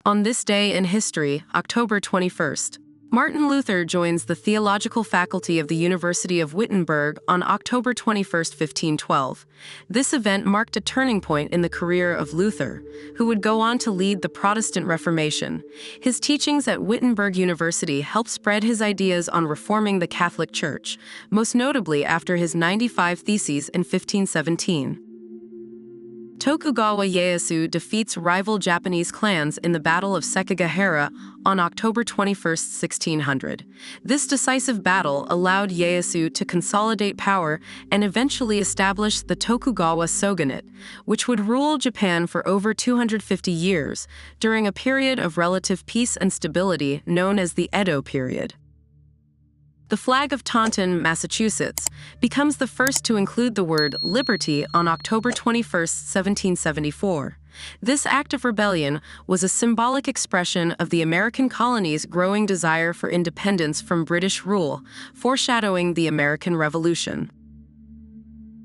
On this day in history, October 21st, Martin Luther joins the theological faculty of the University of Wittenberg on October 21, 1512. This event marked a turning point in the career of Luther, who would go on to lead the Protestant Reformation. His teachings at Wittenberg University helped spread his ideas on reforming the Catholic Church, most notably after his 95 Theses in 1517. Tokugawa Ieyasu defeats rival Japanese clans in the Battle of Sekigahara on October 21, 1600. This decisive battle allowed Ieyasu to consolidate power and eventually establish the Tokugawa shogunate, which would rule Japan for over 250 years during a period of relative peace and stability known as the Edo period. The flag of Taunton, Massachusetts, becomes the first to include the word liberty on October 21, 1774. This act of rebellion was a symbolic expression of the American colony's growing desire for independence from British rule, foreshadowing the American Revolution.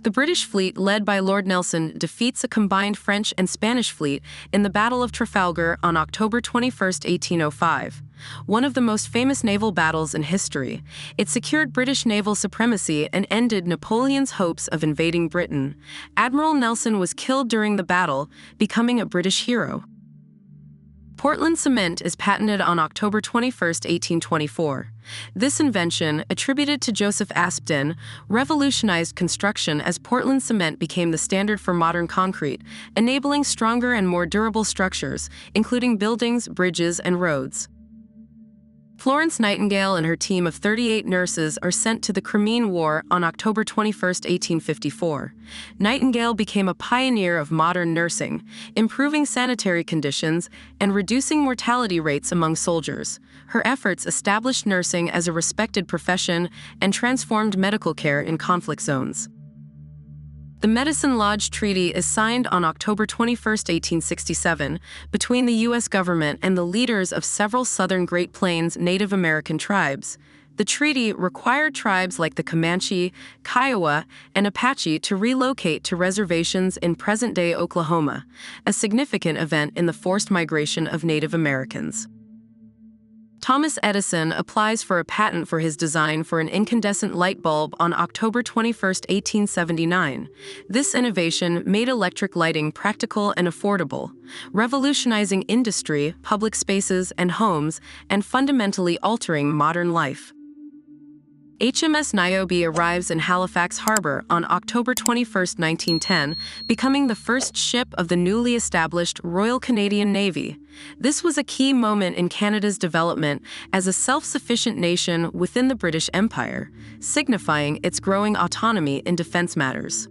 The British fleet, led by Lord Nelson, defeats a combined French and Spanish fleet in the Battle of Trafalgar on October 21, 1805. One of the most famous naval battles in history, it secured British naval supremacy and ended Napoleon's hopes of invading Britain. Admiral Nelson was killed during the battle, becoming a British hero. Portland cement is patented on October 21, 1824. This invention, attributed to Joseph Aspdin, revolutionized construction as Portland cement became the standard for modern concrete, enabling stronger and more durable structures, including buildings, bridges, and roads. Florence Nightingale and her team of 38 nurses are sent to the Crimean War on October 21, 1854. Nightingale became a pioneer of modern nursing, improving sanitary conditions and reducing mortality rates among soldiers. Her efforts established nursing as a respected profession and transformed medical care in conflict zones. The Medicine Lodge Treaty is signed on October 21, 1867, between the U.S. government and the leaders of several southern Great Plains Native American tribes. The treaty required tribes like the Comanche, Kiowa, and Apache to relocate to reservations in present-day Oklahoma, a significant event in the forced migration of Native Americans. Thomas Edison applies for a patent for his design for an incandescent light bulb on October 21, 1879. This innovation made electric lighting practical and affordable, revolutionizing industry, public spaces, and homes, and fundamentally altering modern life. HMS Niobe arrives in Halifax Harbor on October 21, 1910, becoming the first ship of the newly established Royal Canadian Navy. This was a key moment in Canada's development as a self-sufficient nation within the British Empire, signifying its growing autonomy in defense matters.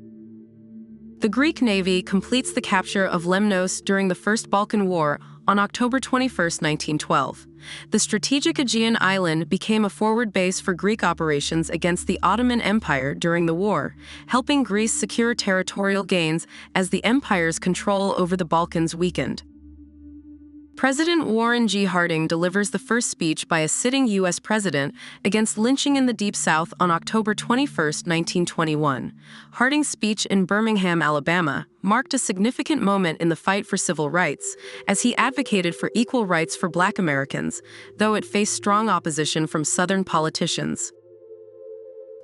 The Greek Navy completes the capture of Lemnos during the First Balkan War on October 21, 1912. The strategic Aegean island became a forward base for Greek operations against the Ottoman Empire during the war, helping Greece secure territorial gains as the empire's control over the Balkans weakened. President Warren G. Harding delivers the first speech by a sitting U.S. president against lynching in the Deep South on October 21, 1921. Harding's speech in Birmingham, Alabama, marked a significant moment in the fight for civil rights, as he advocated for equal rights for Black Americans, though it faced strong opposition from Southern politicians.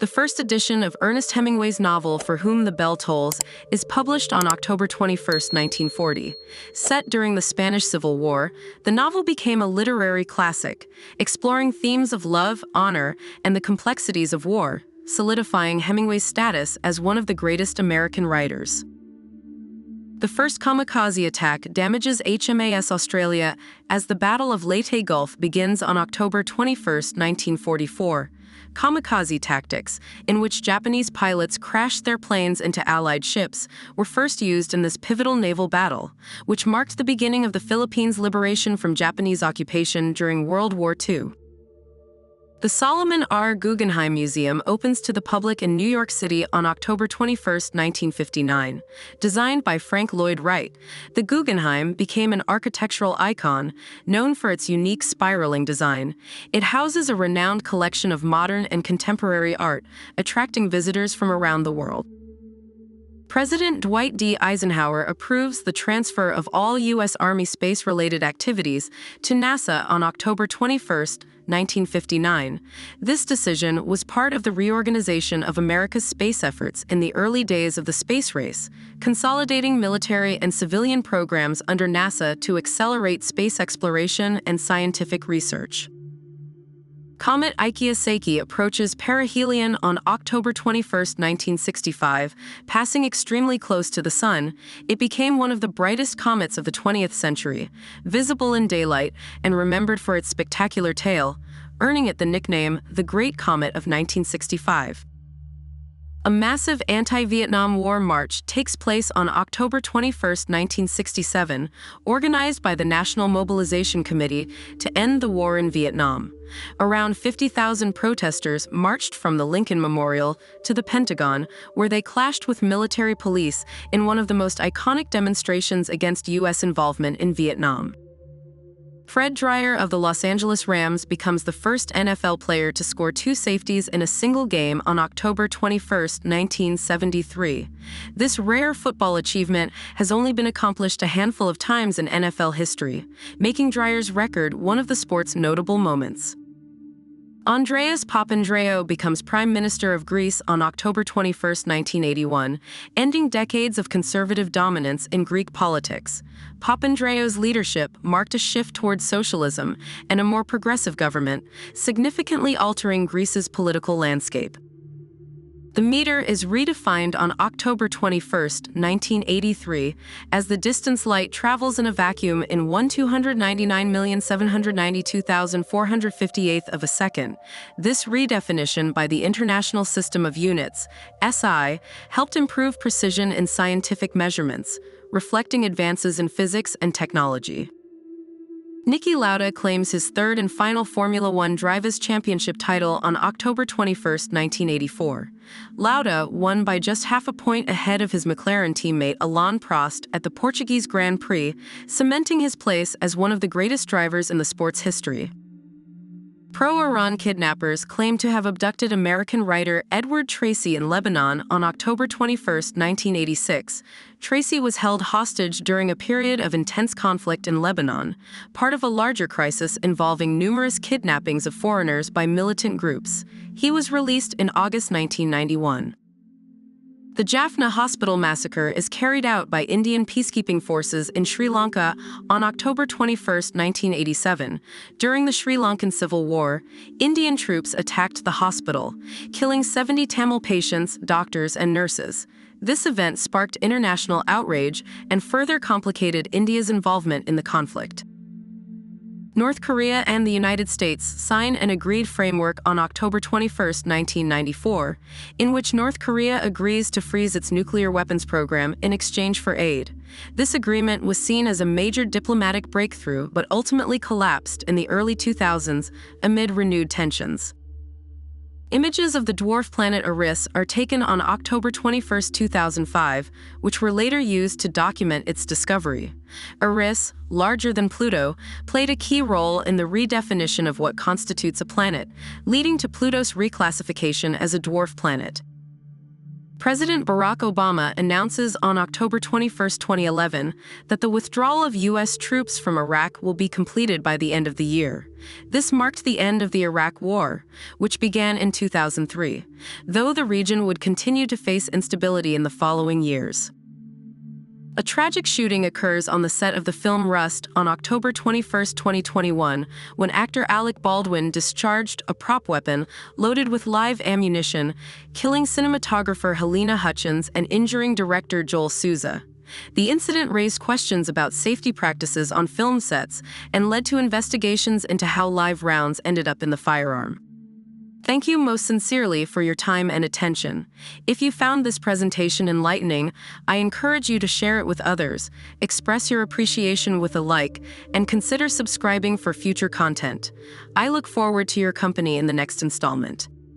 The first edition of Ernest Hemingway's novel For Whom the Bell Tolls is published on October 21, 1940. Set during the Spanish Civil War, the novel became a literary classic, exploring themes of love, honor, and the complexities of war, solidifying Hemingway's status as one of the greatest American writers. The first kamikaze attack damages HMAS Australia as the Battle of Leyte Gulf begins on October 21, 1944. Kamikaze tactics, in which Japanese pilots crashed their planes into Allied ships, were first used in this pivotal naval battle, which marked the beginning of the Philippines' liberation from Japanese occupation during World War II. The Solomon R. Guggenheim Museum opens to the public in New York City on October 21, 1959. Designed by Frank Lloyd Wright, the Guggenheim became an architectural icon, known for its unique spiraling design. It houses a renowned collection of modern and contemporary art, attracting visitors from around the world. President Dwight D. Eisenhower approves the transfer of all U.S. Army space-related activities to NASA on October 21, 1959. This decision was part of the reorganization of America's space efforts in the early days of the space race, consolidating military and civilian programs under NASA to accelerate space exploration and scientific research. Comet Ieyasu approaches perihelion on October 21, 1965, passing extremely close to the Sun. It became one of the brightest comets of the 20th century, visible in daylight and remembered for its spectacular tail, earning it the nickname the Great Comet of 1965. A massive anti-Vietnam War march takes place on October 21, 1967, organized by the National Mobilization Committee to end the war in Vietnam. Around 50,000 protesters marched from the Lincoln Memorial to the Pentagon, where they clashed with military police in one of the most iconic demonstrations against U.S. involvement in Vietnam. Fred Dryer of the Los Angeles Rams becomes the first NFL player to score 2 safeties in a single game on October 21, 1973. This rare football achievement has only been accomplished a handful of times in NFL history, making Dryer's record one of the sport's notable moments. Andreas Papandreou becomes Prime Minister of Greece on October 21, 1981, ending decades of conservative dominance in Greek politics. Papandreou's leadership marked a shift towards socialism and a more progressive government, significantly altering Greece's political landscape. The meter is redefined on October 21, 1983, as the distance light travels in a vacuum in 1,299,792,458th of a second. This redefinition by the International System of Units, SI, helped improve precision in scientific measurements, reflecting advances in physics and technology. Niki Lauda claims his third and final Formula One Drivers' Championship title on October 21, 1984. Lauda won by just half a point ahead of his McLaren teammate Alain Prost at the Portuguese Grand Prix, cementing his place as one of the greatest drivers in the sport's history. Pro-Iran kidnappers claim to have abducted American writer Edward Tracy in Lebanon on October 21, 1986. Tracy was held hostage during a period of intense conflict in Lebanon, part of a larger crisis involving numerous kidnappings of foreigners by militant groups. He was released in August 1991. The Jaffna Hospital massacre is carried out by Indian peacekeeping forces in Sri Lanka on October 21, 1987. During the Sri Lankan Civil War, Indian troops attacked the hospital, killing 70 Tamil patients, doctors, and nurses. This event sparked international outrage and further complicated India's involvement in the conflict. North Korea and the United States sign an agreed framework on October 21, 1994, in which North Korea agrees to freeze its nuclear weapons program in exchange for aid. This agreement was seen as a major diplomatic breakthrough but ultimately collapsed in the early 2000s amid renewed tensions. Images of the dwarf planet Eris are taken on October 21, 2005, which were later used to document its discovery. Eris, larger than Pluto, played a key role in the redefinition of what constitutes a planet, leading to Pluto's reclassification as a dwarf planet. President Barack Obama announces on October 21, 2011, that the withdrawal of U.S. troops from Iraq will be completed by the end of the year. This marked the end of the Iraq War, which began in 2003, though the region would continue to face instability in the following years. A tragic shooting occurs on the set of the film Rust on October 21, 2021, when actor Alec Baldwin discharged a prop weapon loaded with live ammunition, killing cinematographer Helena Hutchins and injuring director Joel Souza. The incident raised questions about safety practices on film sets and led to investigations into how live rounds ended up in the firearm. Thank you most sincerely for your time and attention. If you found this presentation enlightening, I encourage you to share it with others, express your appreciation with a like, and consider subscribing for future content. I look forward to your company in the next installment.